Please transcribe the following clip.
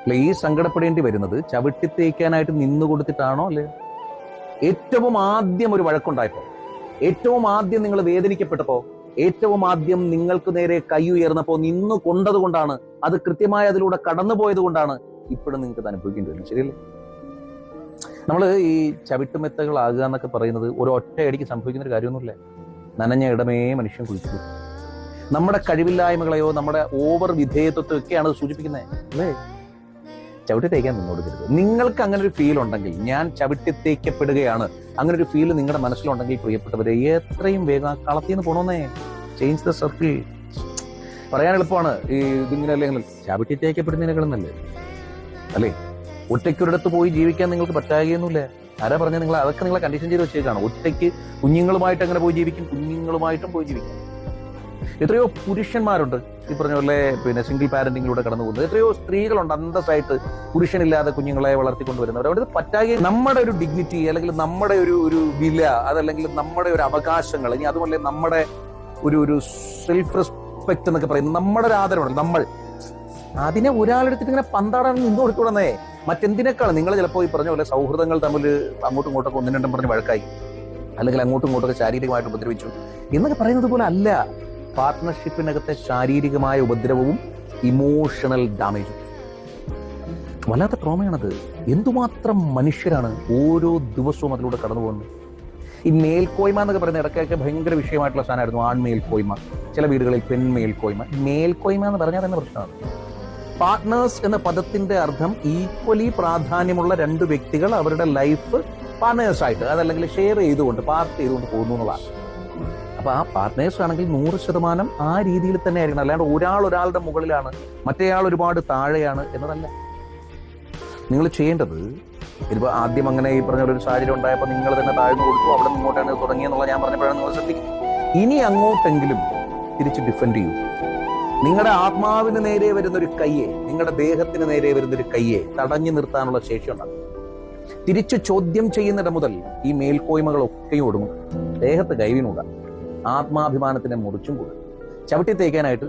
അല്ല, ഈ സങ്കടപ്പെടേണ്ടി വരുന്നത് ചവിട്ടി തേക്കാനായിട്ട് നിന്നു കൊടുത്തിട്ടാണോ അല്ലേ? ഏറ്റവും ആദ്യം ഒരു വഴക്കുണ്ടായപ്പോ, ഏറ്റവും ആദ്യം നിങ്ങൾ വേദനിക്കപ്പെട്ടപ്പോ, ഏറ്റവും ആദ്യം നിങ്ങൾക്ക് നേരെ കൈ ഉയർന്നപ്പോ നിന്നു കൊണ്ടത് കൊണ്ടാണ്, അത് കൃത്യമായി അതിലൂടെ കടന്നുപോയത് കൊണ്ടാണ് ഇപ്പോഴും നിങ്ങൾക്ക് അത് അനുഭവിക്കേണ്ടി വരുന്നത്. ശരിയല്ലേ? നമ്മൾ ഈ ചവിട്ടുമെത്തകളാകുക എന്നൊക്കെ പറയുന്നത് ഒരു ഒറ്റയടിക്ക് സംഭവിക്കുന്ന ഒരു കാര്യമൊന്നുമില്ല. നനഞ്ഞ ഇടമേ മനുഷ്യൻ കുളിച്ചു. നമ്മുടെ കഴിവില്ലായ്മകളെയോ നമ്മുടെ ഓവർ വിധേയത്വത്തെയൊക്കെയാണ് അത് സൂചിപ്പിക്കുന്നത്. അല്ലേ? ചവിട്ടി തേക്കാൻ നിന്നോടുക്കരുത്. നിങ്ങൾക്ക് അങ്ങനെ ഒരു ഫീൽ ഉണ്ടെങ്കിൽ, ഞാൻ ചവിട്ടി തേക്കപ്പെടുകയാണ്, അങ്ങനെ ഒരു ഫീൽ നിങ്ങളുടെ മനസ്സിലുണ്ടെങ്കിൽ പ്രിയപ്പെട്ടവരെ, എത്രയും വേഗം ആ കളത്തിൽ നിന്ന് പോണോന്നേ. Change the circle. പറയാൻ എളുപ്പമാണ്, ഈ ഇതിങ്ങനെ അല്ലെങ്കിൽ ചവിട്ടി തേക്കപ്പെടുന്നതിനേക്കാളും നല്ലത് അല്ലേ? ഒറ്റയ്ക്കൊരിടത്ത് പോയി ജീവിക്കാൻ നിങ്ങൾക്ക് പറ്റാകുകയൊന്നുമില്ല. ആരാ പറഞ്ഞാൽ നിങ്ങൾ അതൊക്കെ നിങ്ങളെ കണ്ടീഷൻ ചെയ്ത് വെച്ചേക്കാണ്. ഒറ്റയ്ക്ക് കുഞ്ഞുങ്ങളുമായിട്ട് അങ്ങനെ പോയി ജീവിക്കും, കുഞ്ഞുങ്ങളുമായിട്ടും പോയി ജീവിക്കും. എത്രയോ പുരുഷന്മാരുണ്ട് ഈ പറഞ്ഞ പോലെ സിംഗിൾ പാരന്റിങ്ങിലൂടെ കടന്നു പോകുന്നത്. എത്രയോ സ്ത്രീകളുണ്ട് അന്തസ്സായിട്ട് പുരുഷനില്ലാതെ കുഞ്ഞുങ്ങളെ വളർത്തിക്കൊണ്ടുവരുന്നവർ. അവിടെ പറ്റാകെ നമ്മുടെ ഒരു ഡിഗ്നിറ്റി, അല്ലെങ്കിൽ നമ്മുടെ ഒരു വില, അതല്ലെങ്കിൽ നമ്മുടെ ഒരു അവകാശങ്ങൾ, ഇനി അതുപോലെ നമ്മുടെ ഒരു സെൽഫ് റെസ്പെക്ട് എന്നൊക്കെ പറയുന്നത്, നമ്മുടെ ഒരു ആദരവുണ്ട്. നമ്മൾ അതിനെ ഒരാളെടുത്തിട്ട് ഇങ്ങനെ പന്താടാൻ നിന്ന് കൊടുക്കണമെന്നേ. മറ്റെന്തിനേക്കാളും നിങ്ങൾ ചിലപ്പോൾ ഈ പറഞ്ഞ പോലെ സൗഹൃദങ്ങൾ തമ്മിൽ അങ്ങോട്ടും ഇങ്ങോട്ടൊക്കെ ഒന്നും രണ്ടും പറഞ്ഞ് വഴക്കായി, അല്ലെങ്കിൽ അങ്ങോട്ടും ഇങ്ങോട്ടൊക്കെ ശാരീരികമായിട്ട് ഉപദ്രവിച്ചു എന്നൊക്കെ പറയുന്നത് പോലെ അല്ല. പാർട്ട്ണർഷിപ്പിനകത്തെ ശാരീരികമായ ഉപദ്രവവും ഇമോഷണൽ ഡാമേജും വല്ലാത്ത ട്രോമയാണത്. എന്തുമാത്രം മനുഷ്യരാണ് ഓരോ ദിവസവും അതിലൂടെ കടന്നു പോകുന്നത്. ഈ മേൽക്കോയ്മ എന്നൊക്കെ പറയുന്ന ഇടയ്ക്കൊക്കെ ഭയങ്കര വിഷയമായിട്ടുള്ള സാധനമായിരുന്നു. ആൺമേൽക്കോയ്മ, ചില വീടുകളിൽ പെൺമേൽക്കോയ്മ. മേൽക്കോയ്മ എന്ന് പറഞ്ഞാൽ തന്നെ പ്രശ്നമാണ്. പാർട്ട്നേഴ്സ് എന്ന പദത്തിന്റെ അർത്ഥം ഈക്വലി പ്രാധാന്യമുള്ള രണ്ട് വ്യക്തികൾ അവരുടെ ലൈഫ് പാർട്ട്നേഴ്സ് ആയിട്ട്, അതല്ലെങ്കിൽ ഷെയർ ചെയ്തുകൊണ്ട്, പാർട്ട് ചെയ്തുകൊണ്ട് പോകുന്നു എന്നുള്ളതാണ്. അപ്പൊ ആ പാർട്ട്നേഴ്സ് ആണെങ്കിൽ 100% ആ രീതിയിൽ തന്നെ ആയിരിക്കണം. അല്ലാണ്ട് ഒരാളുടെ മുകളിലാണ്, മറ്റേയാൾ ഒരുപാട് താഴെയാണ് എന്നതല്ല. നിങ്ങൾ ചെയ്യേണ്ടത്, ഇതിപ്പോ ആദ്യം അങ്ങനെ ഈ പറഞ്ഞ ഒരു സാഹചര്യം ഉണ്ടായപ്പോൾ നിങ്ങൾ തന്നെ താഴ്ന്നു കൊടുത്തു, അവിടെ നിന്ന് ഇങ്ങോട്ടാണ് തുടങ്ങിയെന്നുള്ള ഞാൻ പറഞ്ഞപ്പോഴാണ് നിങ്ങൾ ശ്രദ്ധിക്കും. ഇനി അങ്ങോട്ടെങ്കിലും തിരിച്ച് ഡിഫെൻഡ് ചെയ്യൂ. നിങ്ങളുടെ ആത്മാവിന് നേരെ വരുന്നൊരു കയ്യെ, നിങ്ങളുടെ ദേഹത്തിന് നേരെ വരുന്നൊരു കയ്യെ തടഞ്ഞു നിർത്താനുള്ള ശേഷി ഉണ്ടാകും. തിരിച്ചു ചോദ്യം ചെയ്യുന്നിടം മുതൽ ഈ മേൽക്കോയ്മകളൊക്കെയും ഒടുങ്ങും. ദേഹത്ത് കൈവിനൂടാം, ആത്മാഭിമാനത്തിനെ മുറിച്ചും കൂടും. ചവിട്ടി തേക്കാനായിട്ട്